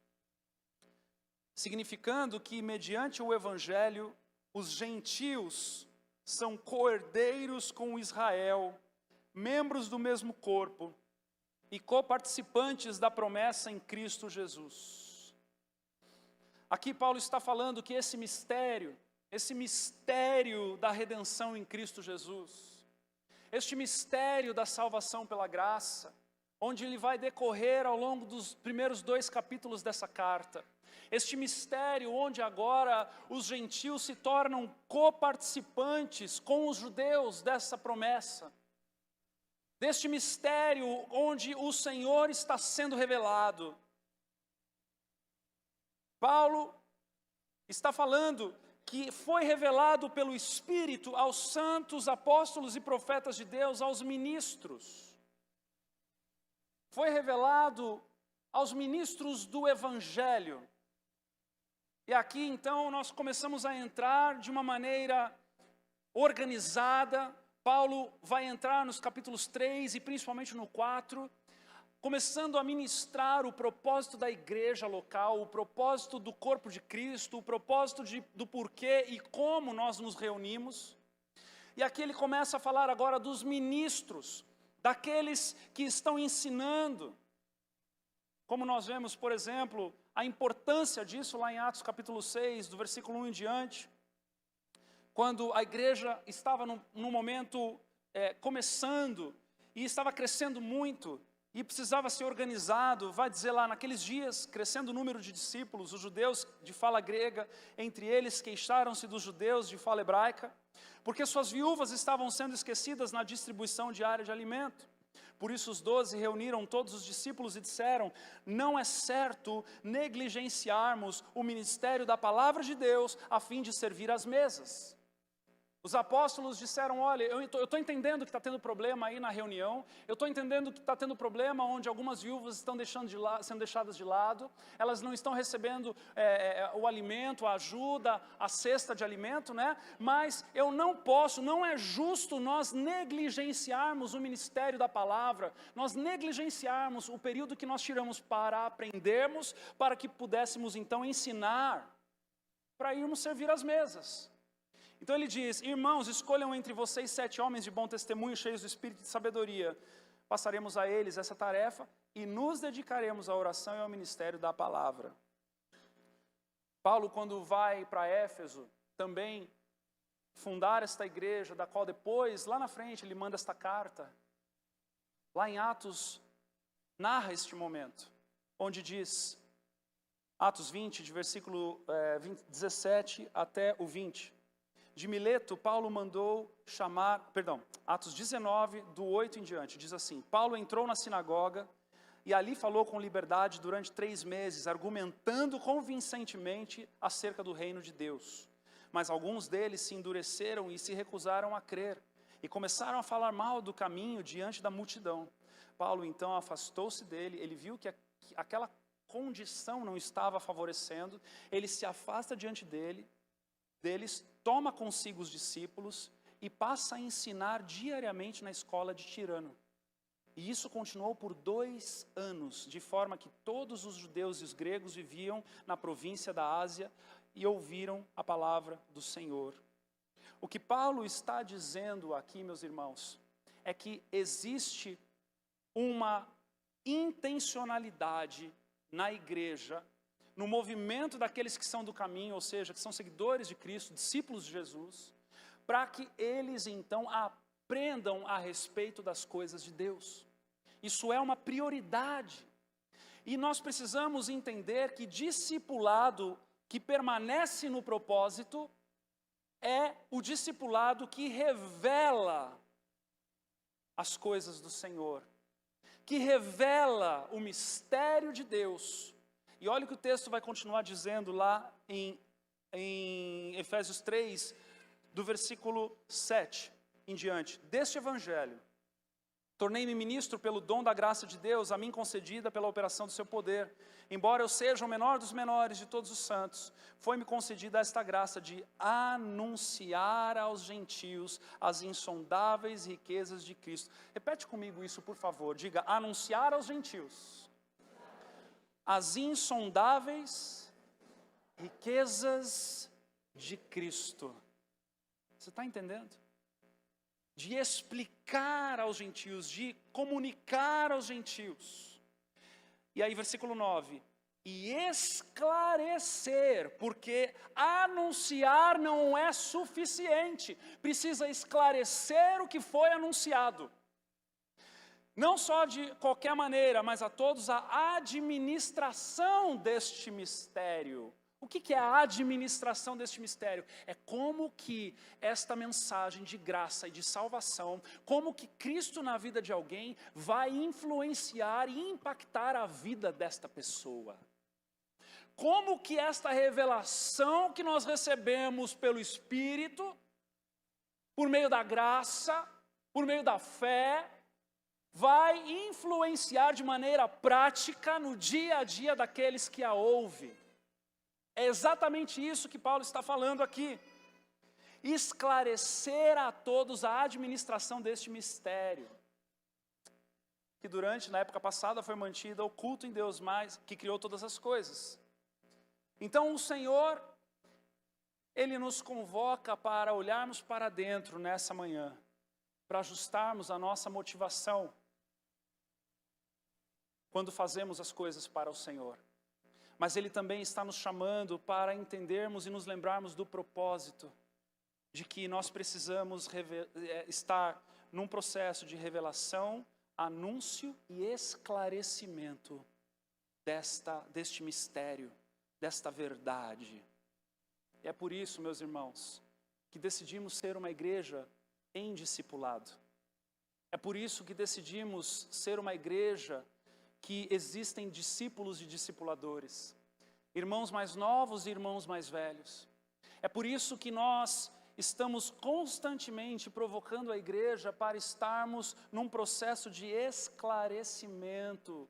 Significando que, mediante o Evangelho, os gentios são co-herdeiros com Israel, membros do mesmo corpo e coparticipantes da promessa em Cristo Jesus. Aqui Paulo está falando que esse mistério da redenção em Cristo Jesus, este mistério da salvação pela graça, onde ele vai decorrer ao longo dos primeiros 2 capítulos dessa carta, este mistério onde agora os gentios se tornam coparticipantes com os judeus dessa promessa, deste mistério onde o Senhor está sendo revelado. Paulo está falando que foi revelado pelo Espírito aos santos apóstolos e profetas de Deus, aos ministros. Foi revelado aos ministros do Evangelho. E aqui então nós começamos a entrar de uma maneira organizada. Paulo vai entrar nos capítulos 3 e principalmente no 4, começando a ministrar o propósito da igreja local, o propósito do corpo de Cristo, o propósito do porquê e como nós nos reunimos. E aqui ele começa a falar agora dos ministros, daqueles que estão ensinando. Como nós vemos, por exemplo, a importância disso lá em Atos capítulo 6, do versículo 1 em diante, quando a igreja estava num momento começando e estava crescendo muito e precisava ser organizado, vai dizer lá, naqueles dias, crescendo o número de discípulos, os judeus de fala grega, entre eles queixaram-se dos judeus de fala hebraica, porque suas viúvas estavam sendo esquecidas na distribuição diária de alimento. Por isso os 12 reuniram todos os discípulos e disseram: não é certo negligenciarmos o ministério da palavra de Deus a fim de servir às mesas. Os apóstolos disseram: olha, eu estou entendendo que está tendo problema aí na reunião, eu estou entendendo que está tendo problema onde algumas viúvas estão sendo deixadas de lado, elas não estão recebendo o alimento, a ajuda, a cesta de alimento, né? Mas eu não é justo nós negligenciarmos o ministério da palavra, nós negligenciarmos o período que nós tiramos para aprendermos, para que pudéssemos então ensinar, para irmos servir às mesas. Então ele diz: irmãos, escolham entre vocês 7 homens de bom testemunho, cheios do espírito de sabedoria. Passaremos a eles essa tarefa e nos dedicaremos à oração e ao ministério da palavra. Paulo, quando vai para Éfeso, também fundar esta igreja, da qual depois, lá na frente, ele manda esta carta. Lá em Atos, narra este momento, onde diz, Atos 20, de versículo 17 até o 20. De Mileto, Paulo mandou chamar, Atos 19, do 8 em diante, diz assim: Paulo entrou na sinagoga e ali falou com liberdade durante 3 meses, argumentando convincentemente acerca do reino de Deus. Mas alguns deles se endureceram e se recusaram a crer, e começaram a falar mal do caminho diante da multidão. Paulo então afastou-se dele, ele viu que aquela condição não estava favorecendo, ele se afasta diante deles, toma consigo os discípulos e passa a ensinar diariamente na escola de Tirano. E isso continuou por 2 anos, de forma que todos os judeus e os gregos viviam na província da Ásia e ouviram a palavra do Senhor. O que Paulo está dizendo aqui, meus irmãos, é que existe uma intencionalidade na igreja, no movimento daqueles que são do caminho, ou seja, que são seguidores de Cristo, discípulos de Jesus, para que eles então aprendam a respeito das coisas de Deus. Isso é uma prioridade. E nós precisamos entender que discipulado que permanece no propósito é o discipulado que revela as coisas do Senhor, que revela o mistério de Deus. E olha o que o texto vai continuar dizendo lá em Efésios 3, do versículo 7 em diante. Deste evangelho, tornei-me ministro pelo dom da graça de Deus, a mim concedida pela operação do seu poder. Embora eu seja o menor dos menores de todos os santos, foi-me concedida esta graça de anunciar aos gentios as insondáveis riquezas de Cristo. Repete comigo isso, por favor. Diga: anunciar aos gentios as insondáveis riquezas de Cristo. Você está entendendo? De explicar aos gentios, de comunicar aos gentios. E aí versículo 9, e esclarecer, porque anunciar não é suficiente, precisa esclarecer o que foi anunciado. Não só de qualquer maneira, mas a todos a administração deste mistério. O que é a administração deste mistério? É como que esta mensagem de graça e de salvação, como que Cristo na vida de alguém vai influenciar e impactar a vida desta pessoa. Como que esta revelação que nós recebemos pelo Espírito, por meio da graça, por meio da fé, vai influenciar de maneira prática no dia a dia daqueles que a ouvem. É exatamente isso que Paulo está falando aqui. Esclarecer a todos a administração deste mistério. que na época passada, foi mantida o culto em Deus mais, que criou todas as coisas. Então o Senhor, Ele nos convoca para olharmos para dentro nessa manhã, para ajustarmos a nossa motivação quando fazemos as coisas para o Senhor. Mas Ele também está nos chamando para entendermos e nos lembrarmos do propósito, de que nós precisamos estar num processo de revelação, anúncio e esclarecimento deste mistério, desta verdade. E é por isso, meus irmãos, que decidimos ser uma igreja em discipulado. É por isso que decidimos ser uma igreja que existem discípulos e discipuladores, irmãos mais novos e irmãos mais velhos. É por isso que nós estamos constantemente provocando a igreja para estarmos num processo de esclarecimento,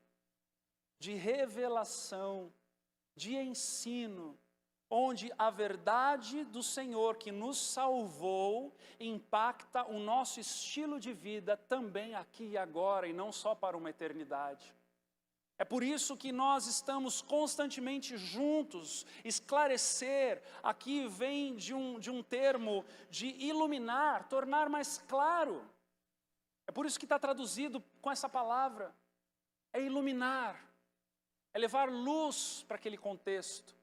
de revelação, de ensino, onde a verdade do Senhor que nos salvou impacta o nosso estilo de vida também aqui e agora, e não só para uma eternidade. É por isso que nós estamos constantemente juntos. Esclarecer, aqui vem de um termo de iluminar, tornar mais claro. É por isso que está traduzido com essa palavra. É iluminar, é levar luz para aquele contexto.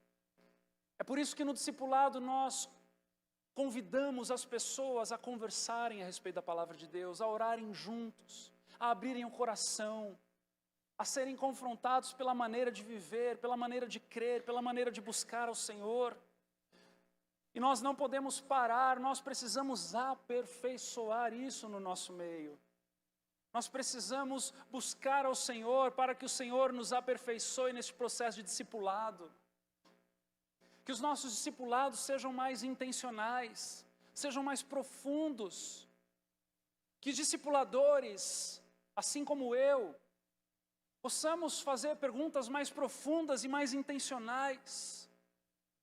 É por isso que no discipulado nós convidamos as pessoas a conversarem a respeito da palavra de Deus, a orarem juntos, a abrirem o coração, a serem confrontados pela maneira de viver, pela maneira de crer, pela maneira de buscar ao Senhor. E nós não podemos parar, nós precisamos aperfeiçoar isso no nosso meio. Nós precisamos buscar ao Senhor para que o Senhor nos aperfeiçoe neste processo de discipulado. Que os nossos discipulados sejam mais intencionais, sejam mais profundos. Que discipuladores, assim como eu, possamos fazer perguntas mais profundas e mais intencionais,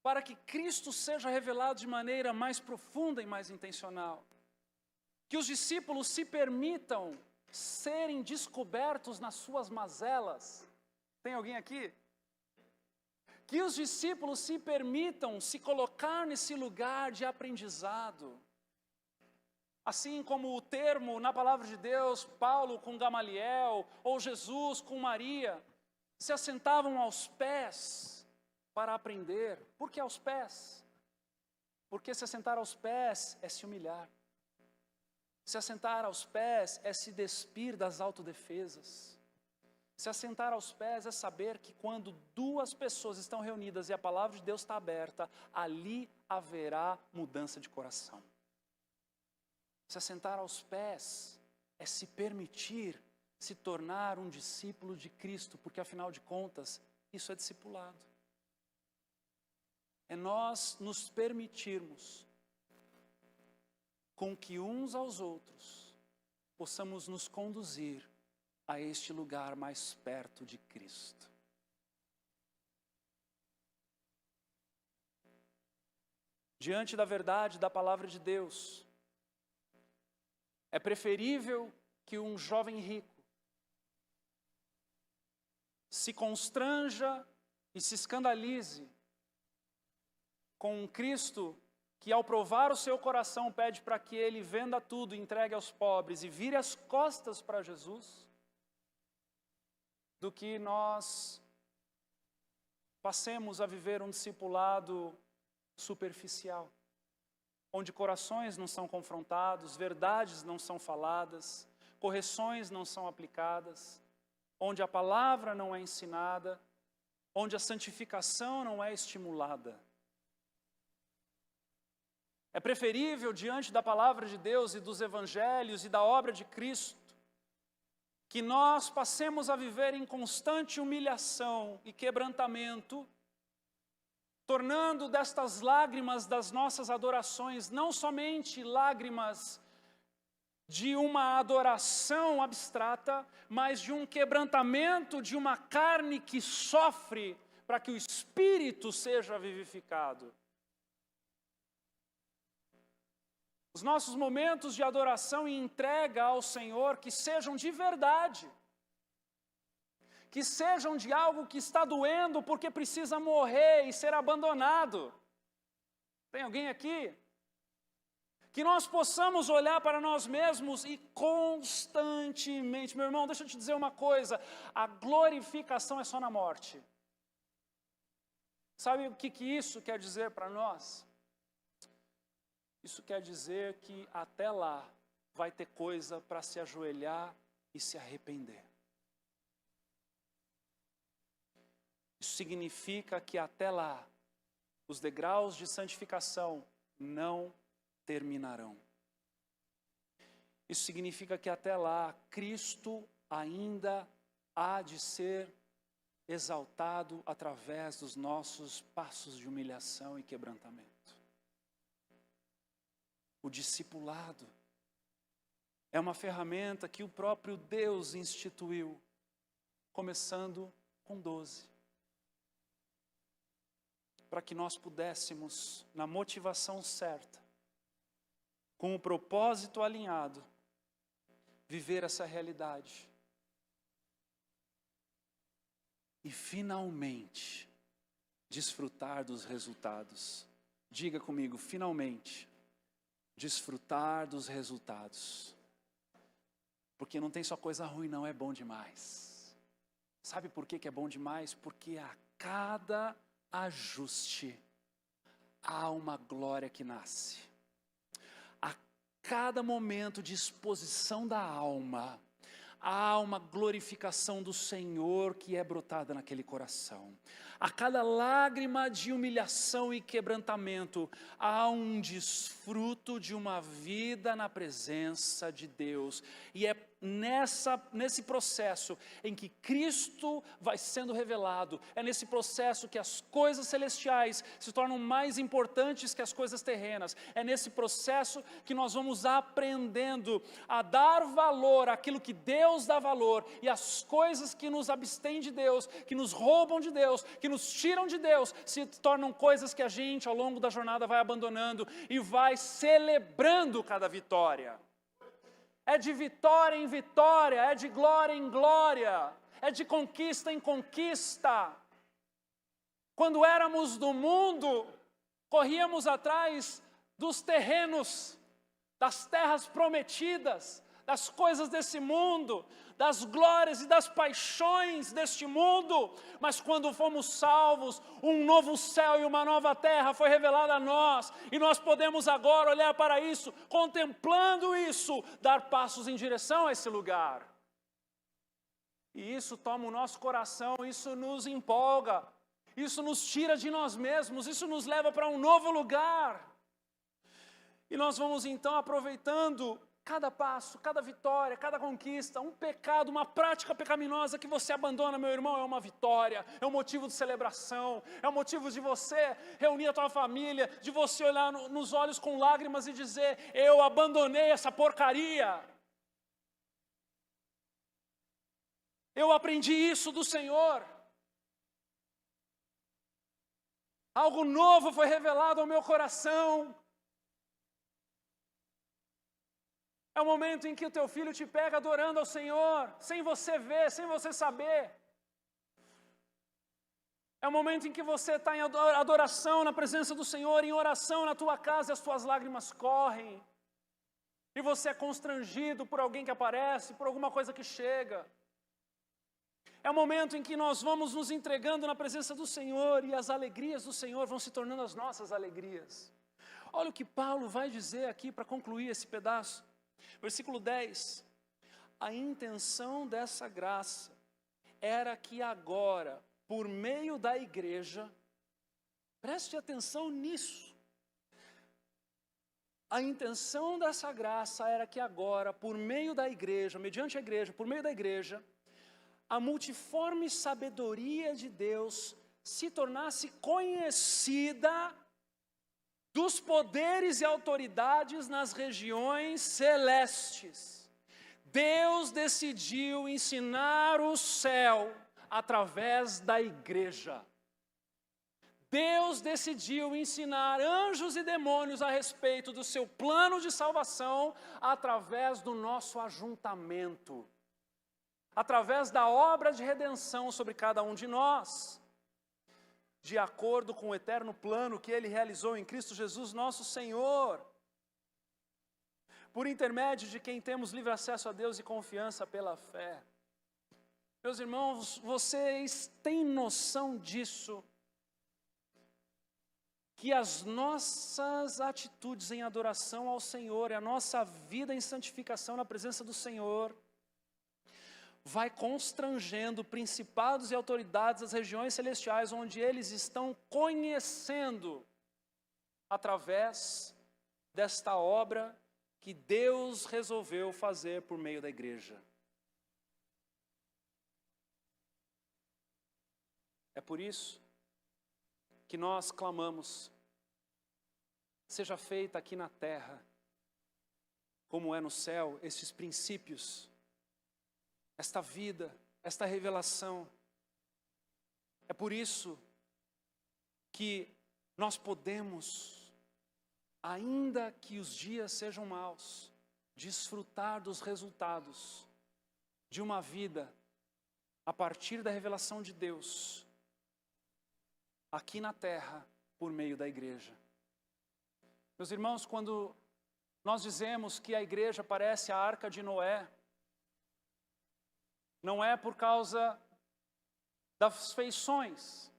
para que Cristo seja revelado de maneira mais profunda e mais intencional. Que os discípulos se permitam serem descobertos nas suas mazelas. Tem alguém aqui? Que os discípulos se permitam se colocar nesse lugar de aprendizado. Assim como o termo na palavra de Deus, Paulo com Gamaliel, ou Jesus com Maria, se assentavam aos pés para aprender. Por que aos pés? Porque se assentar aos pés é se humilhar. Se assentar aos pés é se despir das autodefesas. Se assentar aos pés é saber que quando duas pessoas estão reunidas e a palavra de Deus está aberta, ali haverá mudança de coração. Se assentar aos pés é se permitir se tornar um discípulo de Cristo, porque afinal de contas, isso é discipulado. É nós nos permitirmos com que uns aos outros possamos nos conduzir a este lugar mais perto de Cristo. Diante da verdade da palavra de Deus, é preferível que um jovem rico se constranja e se escandalize com um Cristo que, ao provar o seu coração, pede para que ele venda tudo, entregue aos pobres e vire as costas para Jesus, do que nós passemos a viver um discipulado superficial, onde corações não são confrontados, verdades não são faladas, correções não são aplicadas, onde a palavra não é ensinada, onde a santificação não é estimulada. É preferível, diante da palavra de Deus e dos evangelhos e da obra de Cristo, que nós passemos a viver em constante humilhação e quebrantamento, tornando destas lágrimas das nossas adorações não somente lágrimas de uma adoração abstrata, mas de um quebrantamento de uma carne que sofre para que o espírito seja vivificado. Os nossos momentos de adoração e entrega ao Senhor que sejam de verdade, que sejam de algo que está doendo porque precisa morrer e ser abandonado. Tem alguém aqui? Que nós possamos olhar para nós mesmos e constantemente, meu irmão, deixa eu te dizer uma coisa, a glorificação é só na morte. Sabe o que isso quer dizer para nós? Isso quer dizer que até lá vai ter coisa para se ajoelhar e se arrepender. Isso significa que até lá, os degraus de santificação não terminarão. Isso significa que até lá, Cristo ainda há de ser exaltado através dos nossos passos de humilhação e quebrantamento. O discipulado é uma ferramenta que o próprio Deus instituiu, começando com 12. Para que nós pudéssemos, na motivação certa, com o propósito alinhado, viver essa realidade. E finalmente, desfrutar dos resultados. Diga comigo, finalmente, desfrutar dos resultados. Porque não tem só coisa ruim, não, é bom demais. Sabe por que é bom demais? Porque a cada ajuste há uma glória que nasce. A cada momento de exposição da alma, há uma glorificação do Senhor que é brotada naquele coração. A cada lágrima de humilhação e quebrantamento, há um desfruto de uma vida na presença de Deus. E é nesse processo em que Cristo vai sendo revelado, é nesse processo que as coisas celestiais se tornam mais importantes que as coisas terrenas, é nesse processo que nós vamos aprendendo a dar valor àquilo que Deus dá valor, e as coisas que nos abstêm de Deus, que nos roubam de Deus, que nos tiram de Deus, se tornam coisas que a gente ao longo da jornada vai abandonando e vai celebrando cada vitória. É de vitória em vitória, é de glória em glória, é de conquista em conquista. Quando éramos do mundo, corríamos atrás dos terrenos, das terras prometidas, das coisas desse mundo, das glórias e das paixões deste mundo, mas quando fomos salvos, um novo céu e uma nova terra foi revelada a nós, e nós podemos agora olhar para isso, contemplando isso, dar passos em direção a esse lugar. E isso toma o nosso coração, isso nos empolga, isso nos tira de nós mesmos, isso nos leva para um novo lugar. E nós vamos então aproveitando cada passo, cada vitória, cada conquista, um pecado, uma prática pecaminosa que você abandona, meu irmão, é uma vitória, é um motivo de celebração, é um motivo de você reunir a tua família, de você olhar nos olhos com lágrimas e dizer, eu abandonei essa porcaria. Eu aprendi isso do Senhor. Algo novo foi revelado ao meu coração. É o momento em que o teu filho te pega adorando ao Senhor, sem você ver, sem você saber. É o momento em que você está em adoração na presença do Senhor, em oração na tua casa, e as tuas lágrimas correm. E você é constrangido por alguém que aparece, por alguma coisa que chega. É o momento em que nós vamos nos entregando na presença do Senhor, e as alegrias do Senhor vão se tornando as nossas alegrias. Olha o que Paulo vai dizer aqui para concluir esse pedaço. Versículo 10, a intenção dessa graça era que agora, por meio da igreja, preste atenção nisso, a intenção dessa graça era que agora, por meio da igreja, mediante a igreja, por meio da igreja, a multiforme sabedoria de Deus se tornasse conhecida dos poderes e autoridades nas regiões celestes. Deus decidiu ensinar o céu através da igreja. Deus decidiu ensinar anjos e demônios a respeito do seu plano de salvação através do nosso ajuntamento. através da obra de redenção sobre cada um de nós, de acordo com o eterno plano que Ele realizou em Cristo Jesus, nosso Senhor, por intermédio de quem temos livre acesso a Deus e confiança pela fé. Meus irmãos, vocês têm noção disso? Que as nossas atitudes em adoração ao Senhor, e a nossa vida em santificação na presença do Senhor, vai constrangendo principados e autoridades das regiões celestiais, onde eles estão conhecendo, através desta obra que Deus resolveu fazer por meio da igreja. É por isso que nós clamamos: seja feita aqui na terra, como é no céu, estes princípios, esta vida, esta revelação. É por isso que nós podemos, ainda que os dias sejam maus, desfrutar dos resultados de uma vida a partir da revelação de Deus, aqui na terra, por meio da igreja. Meus irmãos, quando nós dizemos que a igreja parece a arca de Noé, não é por causa das feições,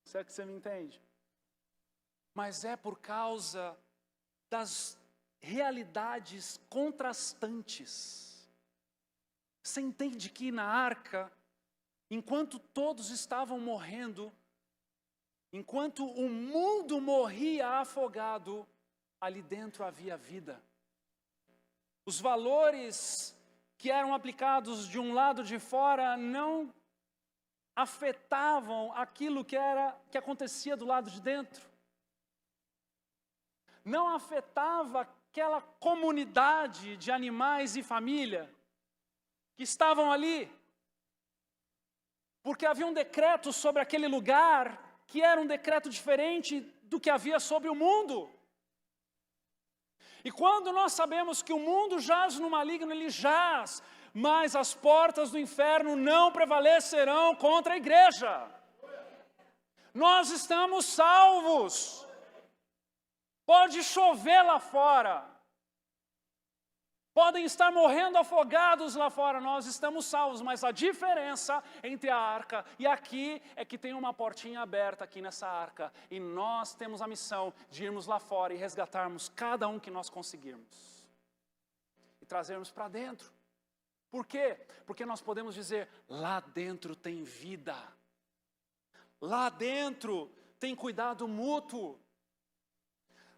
se é que você me entende, mas é por causa das realidades contrastantes. Você entende que na arca, enquanto todos estavam morrendo, enquanto o mundo morria afogado, ali dentro havia vida. Os valores que eram aplicados de um lado de fora não afetavam aquilo que acontecia do lado de dentro. Não afetava aquela comunidade de animais e família que estavam ali. Porque havia um decreto sobre aquele lugar que era um decreto diferente do que havia sobre o mundo. E quando nós sabemos que o mundo jaz no maligno, ele jaz, mas as portas do inferno não prevalecerão contra a igreja. Nós estamos salvos. Pode chover lá fora. Podem estar morrendo afogados lá fora, nós estamos salvos, mas a diferença entre a arca e aqui é que tem uma portinha aberta aqui nessa arca, e nós temos a missão de irmos lá fora e resgatarmos cada um que nós conseguirmos, e trazermos para dentro. Por quê? Porque nós podemos dizer, lá dentro tem vida, lá dentro tem cuidado mútuo,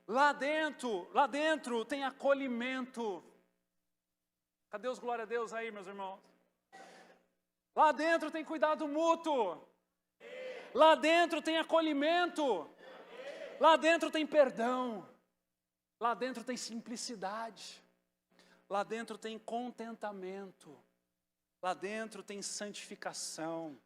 lá dentro tem acolhimento. Cadê os glória a Deus aí, meus irmãos? Lá dentro tem cuidado mútuo. Lá dentro tem acolhimento. Lá dentro tem perdão. Lá dentro tem simplicidade. Lá dentro tem contentamento. Lá dentro tem santificação.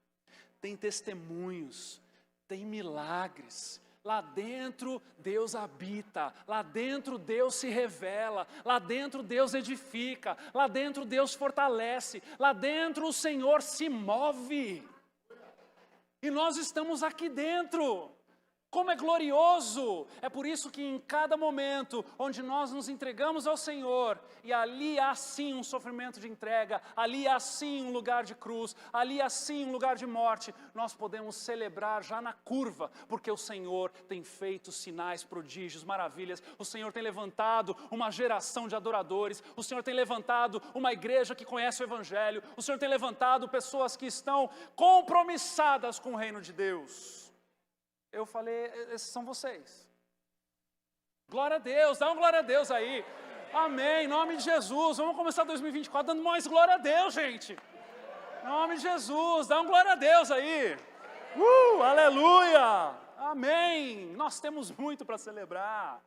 Tem testemunhos. Tem milagres. Lá dentro Deus habita, lá dentro Deus se revela, lá dentro Deus edifica, lá dentro Deus fortalece, lá dentro o Senhor se move. E nós estamos aqui dentro. Como é glorioso! É por isso que em cada momento onde nós nos entregamos ao Senhor, e ali há sim um sofrimento de entrega, ali há sim um lugar de cruz, ali há sim um lugar de morte, nós podemos celebrar já na curva, porque o Senhor tem feito sinais, prodígios, maravilhas, o Senhor tem levantado uma geração de adoradores, o Senhor tem levantado uma igreja que conhece o Evangelho, o Senhor tem levantado pessoas que estão compromissadas com o reino de Deus. Eu falei, esses são vocês. Glória a Deus, dá uma glória a Deus aí. Amém, em nome de Jesus. Vamos começar 2024 dando mais glória a Deus, gente. Em nome de Jesus, dá uma glória a Deus aí. Aleluia. Amém. Nós temos muito para celebrar.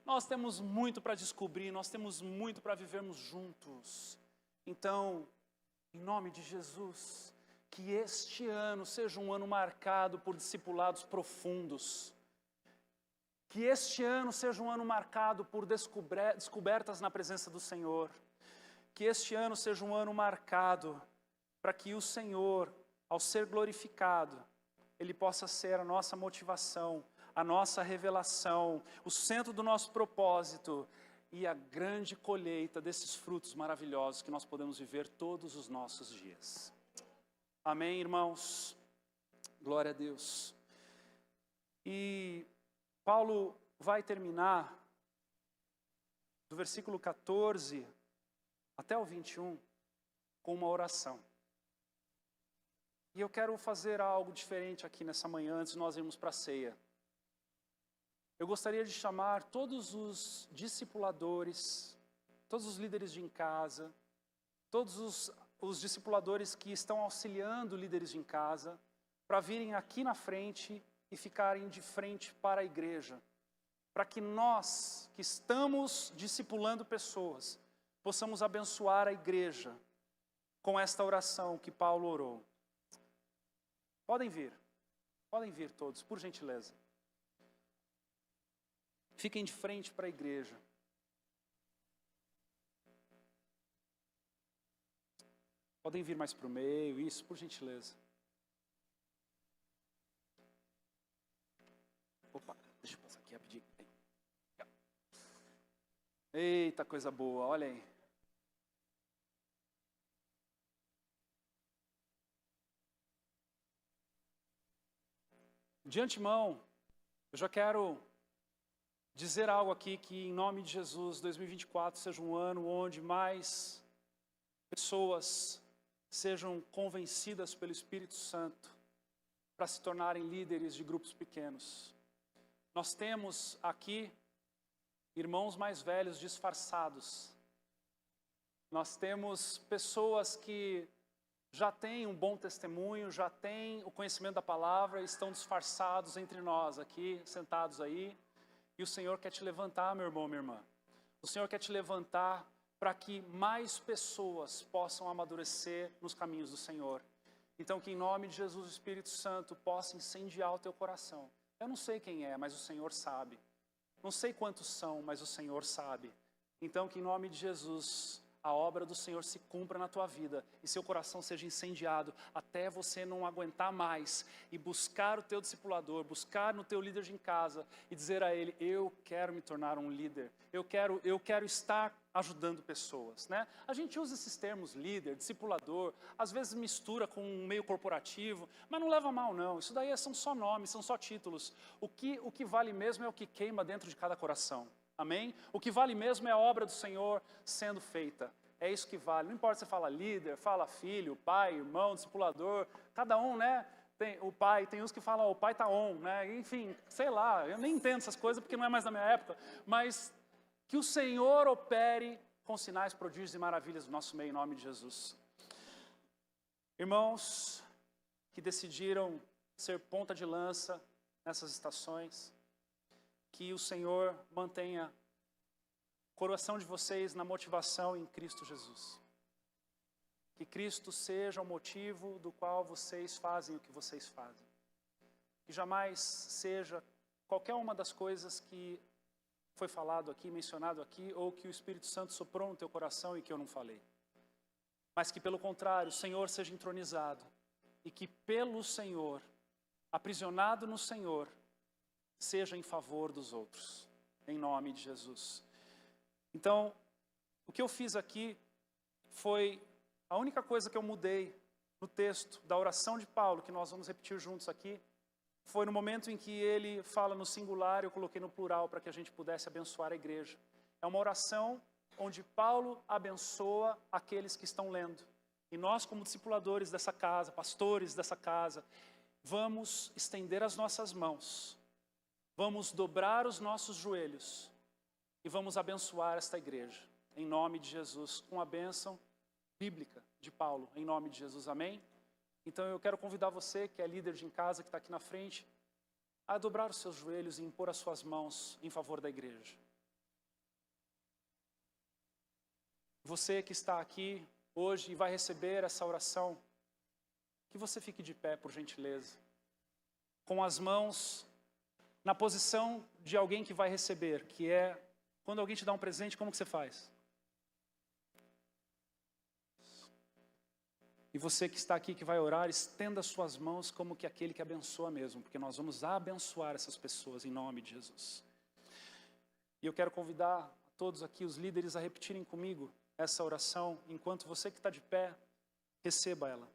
Nós temos muito para descobrir. Nós temos muito para vivermos juntos. Então, em nome de Jesus, que este ano seja um ano marcado por discipulados profundos. Que este ano seja um ano marcado por descobertas na presença do Senhor. que este ano seja um ano marcado para que o Senhor, ao ser glorificado, Ele possa ser a nossa motivação, a nossa revelação, o centro do nosso propósito e a grande colheita desses frutos maravilhosos que nós podemos viver todos os nossos dias. Amém, irmãos? Glória a Deus. E Paulo vai terminar do versículo 14 até o 21 com uma oração. E eu quero fazer algo diferente aqui nessa manhã, antes de nós irmos para a ceia. Eu gostaria de chamar todos os discipuladores, todos os líderes de em casa, todos os discipuladores que estão auxiliando líderes de em casa, para virem aqui na frente e ficarem de frente para a igreja, para que nós, que estamos discipulando pessoas, possamos abençoar a igreja com esta oração que Paulo orou. Podem vir todos, por gentileza. Fiquem de frente para a igreja. Podem vir mais para o meio, isso, por gentileza. Opa, deixa eu passar aqui rapidinho. Eita, coisa boa, olha aí. De antemão, eu já quero dizer algo aqui que, em nome de Jesus, 2024 seja um ano onde mais pessoas sejam convencidas pelo Espírito Santo para se tornarem líderes de grupos pequenos. Nós temos aqui irmãos mais velhos disfarçados. Nós temos pessoas que já têm um bom testemunho, já têm o conhecimento da palavra, estão disfarçados entre nós aqui, sentados aí. E o Senhor quer te levantar, meu irmão, minha irmã. O Senhor quer te levantar para que mais pessoas possam amadurecer nos caminhos do Senhor. Então, que em nome de Jesus, o Espírito Santo possa incendiar o teu coração. Eu não sei quem é, mas o Senhor sabe. Não sei quantos são, mas o Senhor sabe. Então, que em nome de Jesus, a obra do Senhor se cumpra na tua vida e seu coração seja incendiado até você não aguentar mais e buscar o teu discipulador, buscar no teu líder de em casa e dizer a ele: eu quero me tornar um líder, eu quero estar ajudando pessoas, né? A gente usa esses termos líder, discipulador, às vezes mistura com um meio corporativo, mas não leva a mal não, isso daí são só nomes, são só títulos. O que vale mesmo é o que queima dentro de cada coração. Amém? O que vale mesmo é a obra do Senhor sendo feita. É isso que vale. Não importa se você fala líder, fala filho, pai, irmão, discipulador. Cada um, né? Tem o pai, tem uns que falam, o pai tá on, né? Enfim, sei lá, eu nem entendo essas coisas porque não é mais da minha época. Mas que o Senhor opere com sinais, prodígios e maravilhas no nosso meio, em nome de Jesus. Irmãos que decidiram ser ponta de lança nessas estações, que o Senhor mantenha o coração de vocês na motivação em Cristo Jesus. Que Cristo seja o motivo do qual vocês fazem o que vocês fazem. Que jamais seja qualquer uma das coisas que foi falado aqui, mencionado aqui, ou que o Espírito Santo soprou no teu coração e que eu não falei. Mas que, pelo contrário, o Senhor seja entronizado e que pelo Senhor, aprisionado no Senhor, seja em favor dos outros, em nome de Jesus. Então, o que eu fiz aqui foi a única coisa que eu mudei no texto da oração de Paulo, que nós vamos repetir juntos aqui, foi no momento em que ele fala no singular, eu coloquei no plural para que a gente pudesse abençoar a igreja. É uma oração onde Paulo abençoa aqueles que estão lendo. E nós, como discipuladores dessa casa, pastores dessa casa, vamos estender as nossas mãos, vamos dobrar os nossos joelhos e vamos abençoar esta igreja, em nome de Jesus, com a bênção bíblica de Paulo, em nome de Jesus, amém? Então eu quero convidar você, que é líder de em casa, que está aqui na frente, a dobrar os seus joelhos e impor as suas mãos em favor da igreja. Você que está aqui hoje e vai receber essa oração, que você fique de pé, por gentileza, com as mãos na posição de alguém que vai receber, que é, quando alguém te dá um presente, como que você faz? E você que está aqui, que vai orar, estenda as suas mãos como que aquele que abençoa mesmo, porque nós vamos abençoar essas pessoas em nome de Jesus. E eu quero convidar a todos aqui, os líderes, a repetirem comigo essa oração, enquanto você que está de pé, receba ela.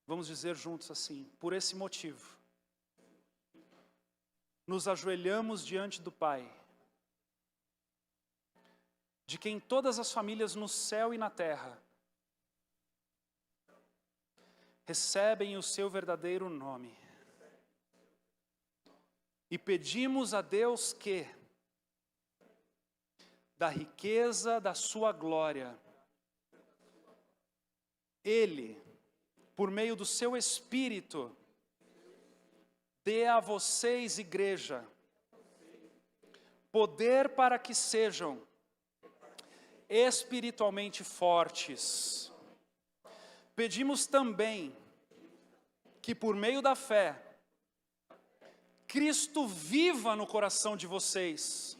Vamos dizer juntos assim: por esse motivo, nos ajoelhamos diante do Pai, de quem todas as famílias no céu e na terra recebem o seu verdadeiro nome. E pedimos a Deus que, da riqueza da sua glória, Ele, por meio do seu Espírito, dê a vocês, igreja, poder para que sejam espiritualmente fortes. Pedimos também que por meio da fé, Cristo viva no coração de vocês.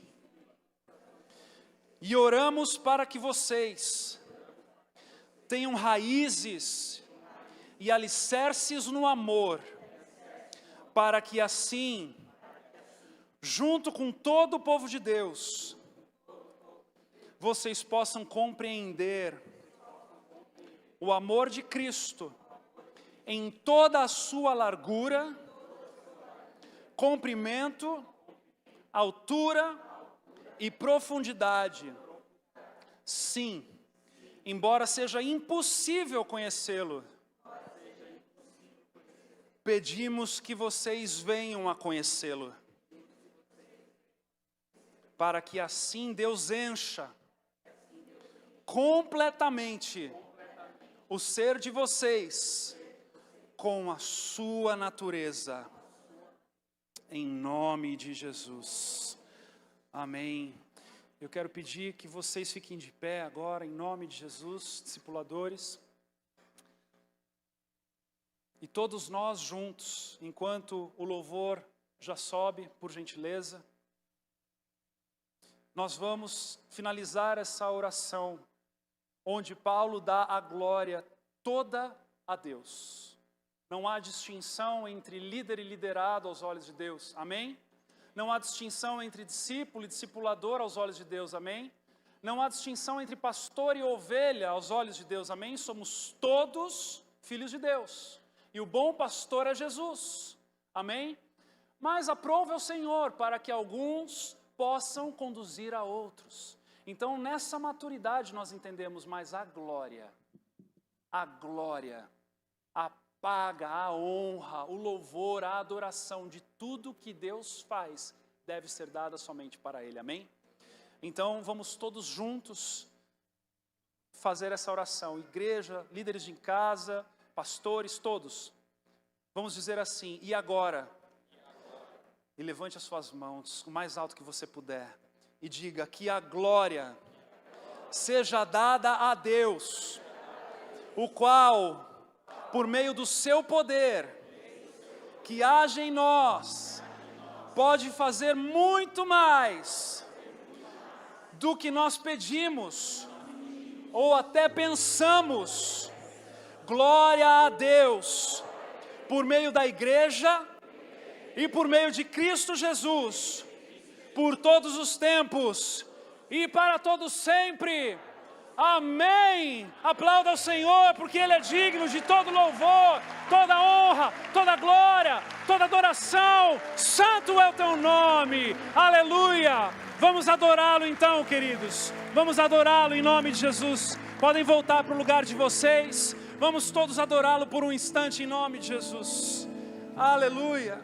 E oramos para que vocês tenham raízes e alicerces no amor, para que assim, junto com todo o povo de Deus, vocês possam compreender o amor de Cristo em toda a sua largura, comprimento, altura e profundidade. Sim, embora seja impossível conhecê-lo, pedimos que vocês venham a conhecê-lo, para que assim Deus encha completamente o ser de vocês com a sua natureza, em nome de Jesus. Amém. Eu quero pedir que vocês fiquem de pé agora, em nome de Jesus, discipuladores. E todos nós juntos, enquanto o louvor já sobe, por gentileza, nós vamos finalizar essa oração, onde Paulo dá a glória toda a Deus. Não há distinção entre líder e liderado aos olhos de Deus, amém? Não há distinção entre discípulo e discipulador aos olhos de Deus, amém? Não há distinção entre pastor e ovelha aos olhos de Deus, amém? Somos todos filhos de Deus. E o bom pastor é Jesus, amém? Mas aprove ao Senhor para que alguns possam conduzir a outros. Então, nessa maturidade nós entendemos mais a glória, a paga, a honra, o louvor, a adoração de tudo que Deus faz deve ser dada somente para Ele, amém? Então vamos todos juntos fazer essa oração, igreja, líderes de casa, pastores, todos. Vamos dizer assim: e agora? E levante as suas mãos o mais alto que você puder e diga: que a glória seja dada a Deus, o qual, por meio do seu poder, que age em nós, pode fazer muito mais do que nós pedimos, ou até pensamos. Glória a Deus, por meio da igreja, e por meio de Cristo Jesus, por todos os tempos, e para todos sempre. Amém! Aplauda ao Senhor, porque Ele é digno de todo louvor, toda honra, toda glória, toda adoração. Santo é o Teu nome, aleluia! Vamos adorá-lo então, queridos, vamos adorá-lo em nome de Jesus. Podem voltar para o lugar de vocês, vamos todos adorá-lo por um instante em nome de Jesus, aleluia!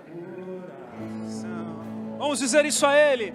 Vamos dizer isso a Ele.